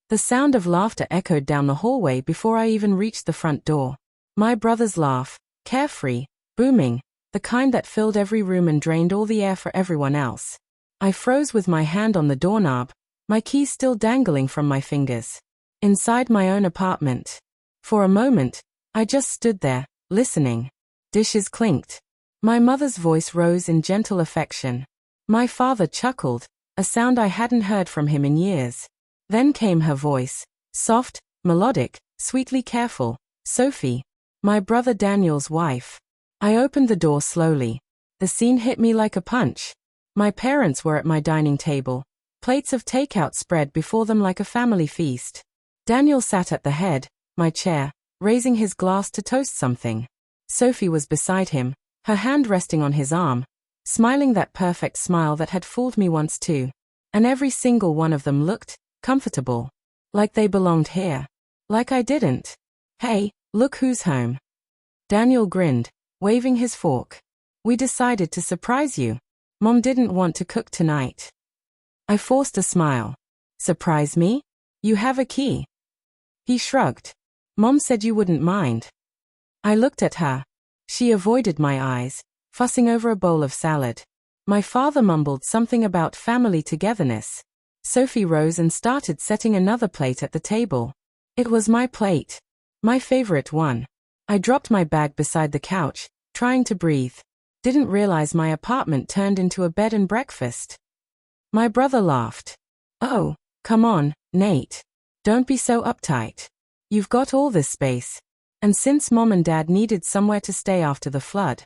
The sound of laughter echoed down the hallway before I even reached the front door. My brother's laugh, carefree, booming, the kind that filled every room and drained all the air for everyone else. I froze with my hand on the doorknob, my keys still dangling from my fingers. Inside my own apartment. For a moment, I just stood there, listening. Dishes clinked. My mother's voice rose in gentle affection. My father chuckled, a sound I hadn't heard from him in years. Then came her voice, soft, melodic, sweetly careful. Sophie, my brother Daniel's wife. I opened the door slowly. The scene hit me like a punch. My parents were at my dining table, plates of takeout spread before them like a family feast. Daniel sat at the head, my chair, raising his glass to toast something. Sophie was beside him, her hand resting on his arm, smiling that perfect smile that had fooled me once too. And every single one of them looked comfortable. Like they belonged here. Like I didn't. Hey, look who's home. Daniel grinned, waving his fork. We decided to surprise you. Mom didn't want to cook tonight. I forced a smile. Surprise me? You have a key. He shrugged. Mom said you wouldn't mind. I looked at her. She avoided my eyes, fussing over a bowl of salad. My father mumbled something about family togetherness. Sophie rose and started setting another plate at the table. It was my plate. My favorite one. I dropped my bag beside the couch, trying to breathe. Didn't realize my apartment turned into a bed and breakfast. My brother laughed. Oh, come on, Nate. Don't be so uptight. You've got all this space. And since Mom and Dad needed somewhere to stay after the flood.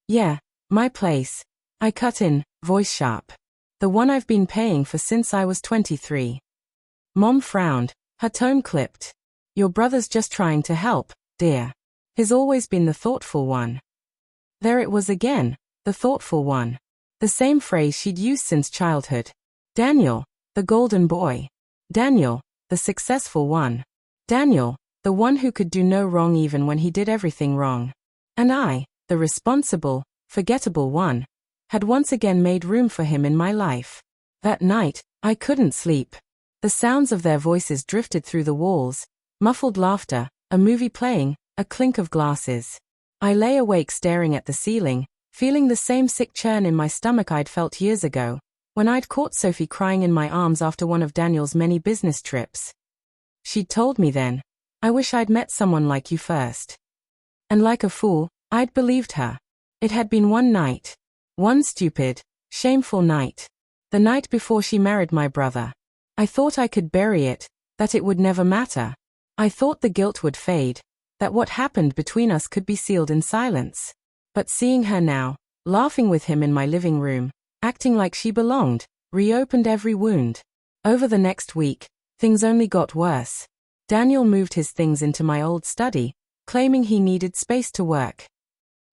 Yeah, my place. I cut in, voice sharp. The one I've been paying for since I was 23. Mom frowned, her tone clipped. Your brother's just trying to help, dear. He's always been the thoughtful one. There it was again, the thoughtful one. The same phrase she'd used since childhood. Daniel, the golden boy. Daniel, the successful one. Daniel, the one who could do no wrong even when he did everything wrong. And I, the responsible, forgettable one, had once again made room for him in my life. That night, I couldn't sleep. The sounds of their voices drifted through the walls, muffled laughter, a movie playing, a clink of glasses. I lay awake staring at the ceiling, feeling the same sick churn in my stomach I'd felt years ago, when I'd caught Sophie crying in my arms after one of Daniel's many business trips. She'd told me then, I wish I'd met someone like you first. And like a fool, I'd believed her. It had been one night. One stupid, shameful night. The night before she married my brother. I thought I could bury it, that it would never matter. I thought the guilt would fade, that what happened between us could be sealed in silence. But seeing her now, laughing with him in my living room, acting like she belonged, reopened every wound. Over the next week, things only got worse. Daniel moved his things into my old study, claiming he needed space to work.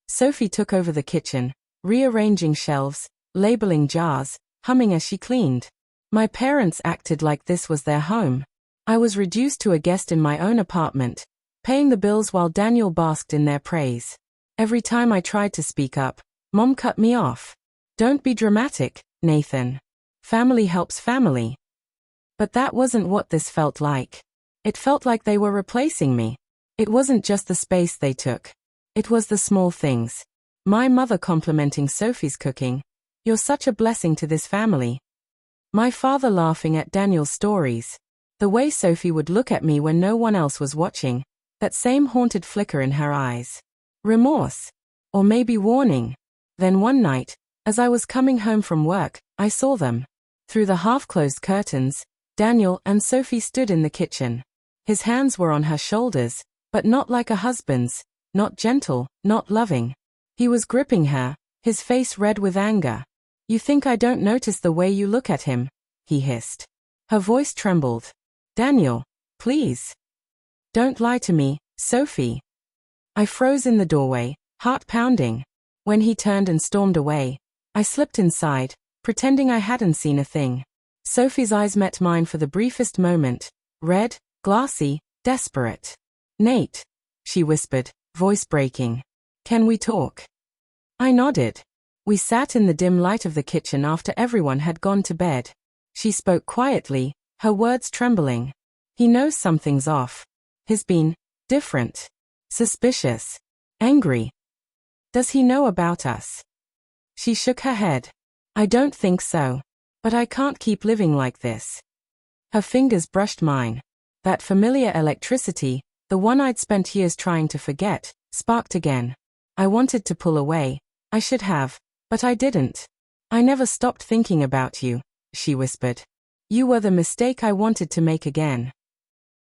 Sophie took over the kitchen, rearranging shelves, labeling jars, humming as she cleaned. My parents acted like this was their home. I was reduced to a guest in my own apartment, paying the bills while Daniel basked in their praise. Every time I tried to speak up, Mom cut me off. Don't be dramatic, Nathan. Family helps family. But that wasn't what this felt like. It felt like they were replacing me. It wasn't just the space they took. It was the small things. My mother complimenting Sophie's cooking. You're such a blessing to this family. My father laughing at Daniel's stories. The way Sophie would look at me when no one else was watching. That same haunted flicker in her eyes. Remorse. Or maybe warning. Then one night, as I was coming home from work, I saw them. Through the half-closed curtains, Daniel and Sophie stood in the kitchen. His hands were on her shoulders, but not like a husband's, not gentle, not loving. He was gripping her, his face red with anger. You think I don't notice the way you look at him? He hissed. Her voice trembled. Daniel, please. Don't lie to me, Sophie. I froze in the doorway, heart pounding. When he turned and stormed away, I slipped inside, pretending I hadn't seen a thing. Sophie's eyes met mine for the briefest moment, red, glassy, desperate. Nate, she whispered, voice breaking. Can we talk? I nodded. We sat in the dim light of the kitchen after everyone had gone to bed. She spoke quietly, her words trembling. He knows something's off. He's been different, suspicious, angry. Does he know about us? She shook her head. I don't think so. But I can't keep living like this. Her fingers brushed mine. That familiar electricity, the one I'd spent years trying to forget, sparked again. I wanted to pull away. I should have, but I didn't. I never stopped thinking about you, she whispered. You were the mistake I wanted to make again.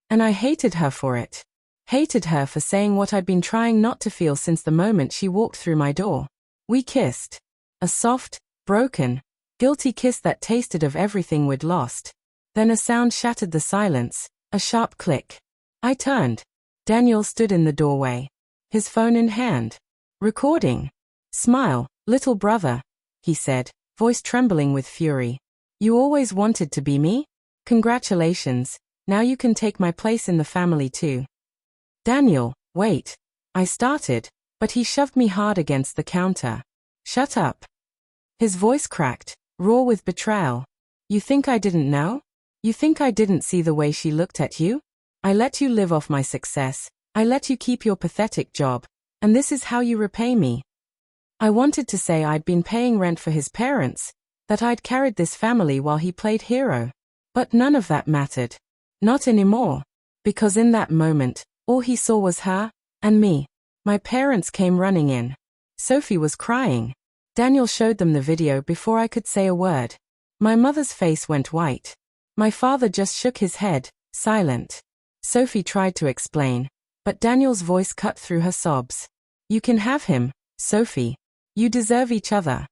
And I hated her for it. Hated her for saying what I'd been trying not to feel since the moment she walked through my door. We kissed. A soft, broken, guilty kiss that tasted of everything we'd lost. Then a sound shattered the silence, a sharp click. I turned. Daniel stood in the doorway, his phone in hand. Recording. Smile, little brother, he said, voice trembling with fury. You always wanted to be me? Congratulations, now you can take my place in the family too. Daniel, wait. I started, but he shoved me hard against the counter. Shut up. His voice cracked, raw with betrayal. You think I didn't know? You think I didn't see the way she looked at you? I let you live off my success. I let you keep your pathetic job. And this is how you repay me. I wanted to say I'd been paying rent for his parents, that I'd carried this family while he played hero. But none of that mattered. Not anymore. Because in that moment, all he saw was her, and me. My parents came running in. Sophie was crying. Daniel showed them the video before I could say a word. My mother's face went white. My father just shook his head, silent. Sophie tried to explain, but Daniel's voice cut through her sobs. You can have him, Sophie. You deserve each other.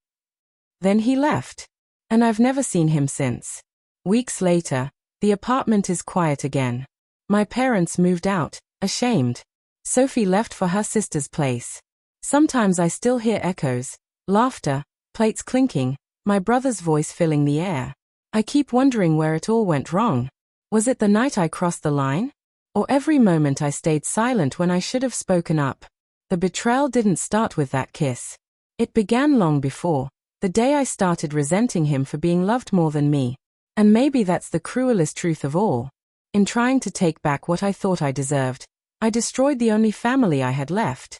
Then he left. And I've never seen him since. Weeks later, the apartment is quiet again. My parents moved out, ashamed. Sophie left for her sister's place. Sometimes I still hear echoes, laughter, plates clinking, my brother's voice filling the air. I keep wondering where it all went wrong. Was it the night I crossed the line? Or every moment I stayed silent when I should have spoken up? The betrayal didn't start with that kiss. It began long before, the day I started resenting him for being loved more than me. And maybe that's the cruelest truth of all. In trying to take back what I thought I deserved, I destroyed the only family I had left.